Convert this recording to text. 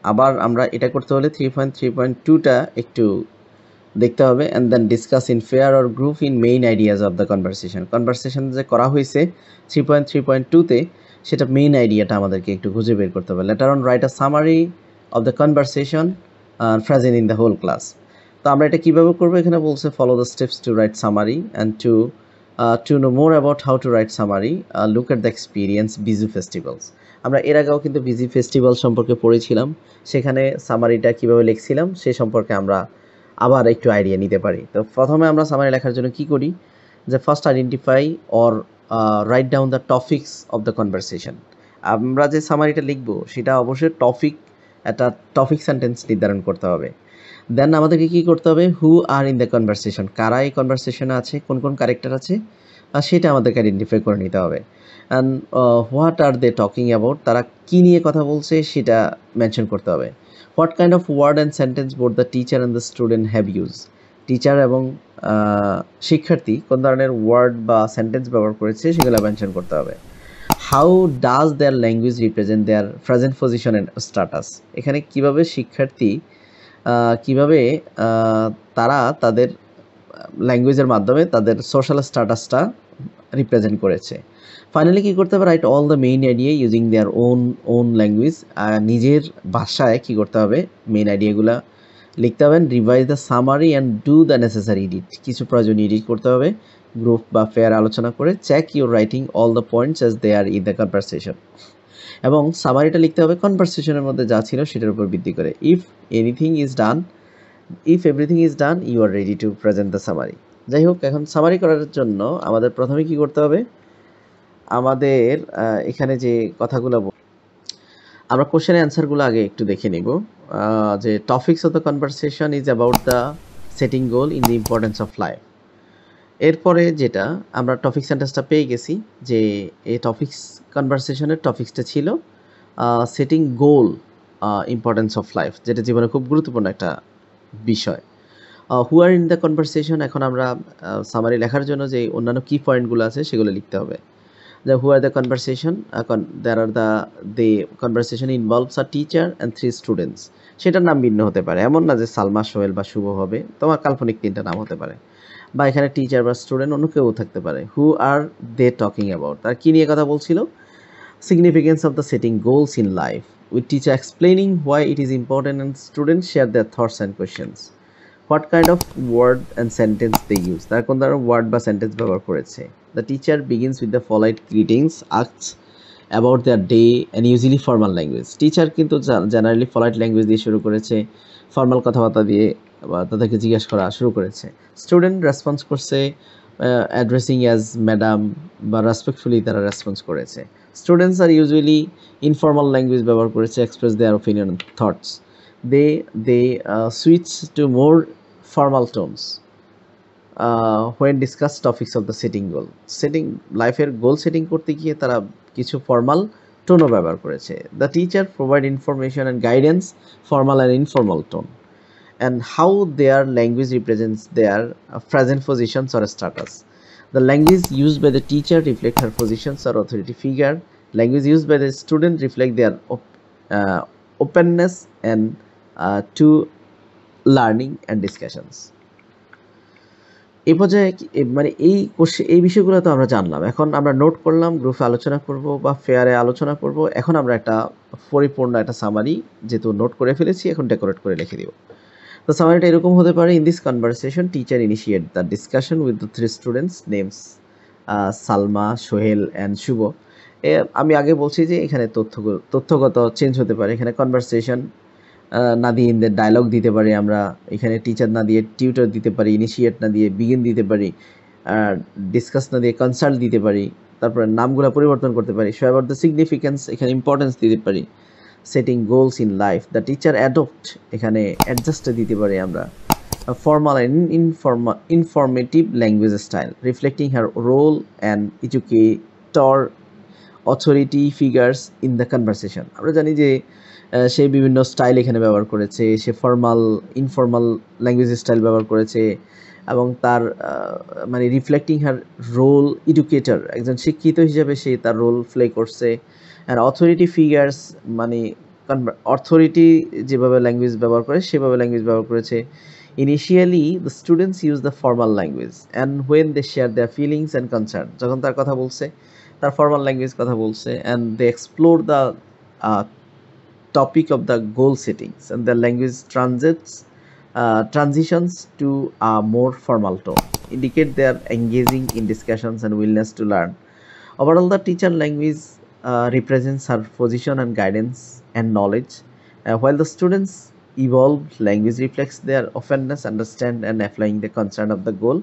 আবার আমরা এটা করতে হলে 3.3.2টা একটু দেখতে হবে and then discuss in pair or group in main ideas of the conversation যে করা হয়েছে 3.3.2তে সেটা মেইন আইডিয়াটা আমাদেরকে একটু খুঁজে বের করতে হবে। Later on write a summary of the conversation present in the whole class. তো আমরা এটা কীভাবে করবো, এখানে বলছে follow the steps to write summary and to know more about how to write summary look at the experience Bizu festivals. আমরা এর আগেও কিন্তু বিজি ফেস্টিভ্যাল সম্পর্কে পড়েছিলাম, সেখানে সামারিটা কীভাবে লিখছিলাম সে সম্পর্কে আমরা আবার একটু আইডিয়া নিতে পারি। তো প্রথমে আমরা সামারি লেখার জন্য কি করি, যে first identify or write down the topics of the conversation. আমরা যে সামারিটা লিখবো সেটা অবশ্যই একটা টপিক সেন্টেন্স নির্ধারণ করতে হবে। দেন আমাদেরকে কি করতে হবে, হু আর ইন দ্য কনভারসেশন, কারা এই কনভারসেশনে আছে, কোন কোন ক্যারেক্টার আছে সেটা আমাদেরকে আইডেন্টিফাই করে নিতে হবে। And what are they talking about, তারা কী নিয়ে কথা বলছে সেটা মেনশন করতে হবে। What kind of word and sentence both the teacher and the student have use, teacher এবং শিক্ষার্থী কোন ধরনের ওয়ার্ড বা সেন্টেন্স ব্যবহার করেছে সেগুলো মেনশন করতে হবে। How does their language represent their present position and status, এখানে কিভাবে শিক্ষার্থী কিভাবে তারা তাদের ল্যাঙ্গুয়েজের মাধ্যমে তাদের সোশ্যাল স্ট্যাটাসটা রিপ্রেজেন্ট করেছে। ফাইনালি কী করতে হবে, right all the main idea using their own language, নিজের ভাষায় কী করতে হবে মেইন আইডিয়াগুলো লিখতে হবে। Revise the summary and do the necessary edit, কিছু প্রয়োজনীয় এডিট করতে হবে গ্রুপ বা ফেয়ার আলোচনা করে। Check your writing all the points as they are in the conversation, এবং সামারিটা লিখতে হবে কনভারসেশনের মধ্যে যা ছিল সেটার উপর ভিত্তি করে। If everything is done you are ready to present the summary. যাই হোক, এখন সামারি করার জন্য আমাদের প্রথমে কি করতে হবে, আমাদের এখানে যে কথাগুলো আমরা কোশ্চেনের অ্যান্সারগুলো আগে একটু দেখে নিব। যে topics of the conversation is about the setting goal in the importance of life. এরপরে যেটা আমরা টপিক সেন্টেন্সটা পেয়ে গেছি, যে এই কনভারসেশনের টপিক্সটা ছিল setting goal importance of life, যেটা জীবনে খুব গুরুত্বপূর্ণ একটা বিষয়। হু আর ইন দ্য কনভারসেশন, এখন আমরা সামারি লেখার জন্য যে অন্যান্য কি পয়েন্টগুলো আছে সেগুলো লিখতে হবে। যে who are the conversation, the conversation involves a teacher and 3 students, সেটার নাম ভিন্ন হতে পারে, এমন না যে সালমা, সোহেল বা শুভ হবে, তোমার কাল্পনিক 3টা নাম হতে পারে, বা এখানে টিচার বা স্টুডেন্ট অন্য কেউ থাকতে পারে। হু আর দে টকিং অ্যাবাউট, তার কী নিয়ে কথা বলছিল, significance of the setting goals in life, with teacher explaining why it is important and students share their thoughts and questions. What kind of word and sentence they use, তারা কোন ধরনের word বা sentence ব্যবহার করেছে। The teacher begins with the polite greetings, asks about their day and usually formal language, teacher কিন্তু generally polite language দিয়ে শুরু করেছে, ফর্মাল কথাবার্তা দিয়ে তাদেরকে জিজ্ঞেস করা শুরু করেছে। স্টুডেন্ট রেসপন্স করছে অ্যাড্রেসিং অ্যাজ ম্যাডাম বা রেসপেক্টফুলি তারা রেসপন্স করেছে। Students are usually informal language ব্যবহার করেছে, express their opinion and thoughts. They switch to more formal tones when discuss topics of the setting goal, লাইফের গোল সেটিং করতে গিয়ে তারা কিছু ফর্মাল টোনও ব্যবহার করেছে। The teacher provide information and guidance, formal and informal tone, and how their language represents their present positions or status. The language used by the teacher reflect her positions or authority figure. Language used by the student reflect their openness and to learning and discussions. এই পর্যায়ে মানে এই বিষয়গুলো তো আমরা জানলাম, এখন আমরা নোট করলাম, গ্রুপে আলোচনা করব বা ফেয়ারে আলোচনা করব। এখন আমরা একটা পরিপূর্ণ একটা সামারি যেহেতু নোট করে ফেলেছি, এখন ডেকোরেট করে লিখে দিব। তো সামারিটা এরকম হতে পারে, in this conversation teacher initiate the discussion with the 3 students names Salma, Sohel and Shubho. আমি আগে বলছি যে এখানে তথ্যগত চেঞ্জ হতে পারে, এখানে কনভারসেশন না দিয়ে ইন দ্য ডায়লগ দিতে পারি আমরা, এখানে টিচার না দিয়ে টিউটর দিতে পারি, ইনিশিয়েট না দিয়ে বিগিন দিতে পারি, ডিসকাস না দিয়ে কনসাল্ট দিতে পারি, তারপরে নামগুলো পরিবর্তন করতে পারি। শো অ্যাবাউট দ্য সিগনিফিকেন্স, এখানে ইম্পর্টেন্স দিতে পারি। Setting goals in life, the teacher adopt, এখানে অ্যাডজাস্টে দিতে পারি আমরা। Formal and informative language style reflecting her role and educator authority figures in the conversation. আমরা জানি যে সে বিভিন্ন স্টাইল এখানে ব্যবহার করেছে, সে ফর্মাল ইনফর্মাল ল্যাঙ্গুয়েজ স্টাইল ব্যবহার করেছে, এবং তার মানে রিফ্লেক্টিং হার রোল এডুকেটর, একজন শিক্ষিত হিসেবে সে তার রোল প্লে করছে। অ্যান্ড অথরিটি ফিগার্স মানে অথরিটি যেভাবে ল্যাঙ্গুয়েজ ব্যবহার করে সেভাবে ল্যাঙ্গুয়েজ ব্যবহার করেছে। Initially the students use the formal language and when they share their feelings and concern, যখন তার কথা বলছে তার ফর্মাল ল্যাঙ্গুয়েজ কথা বলছে, and they explore the topic of the goal settings, and the language transitions to a more formal tone, indicate they are engaging in discussions and willingness to learn. Overall, the teacher language represents her position and guidance and knowledge, while the students evolve language reflects their openness, understand and applying the concern of the goal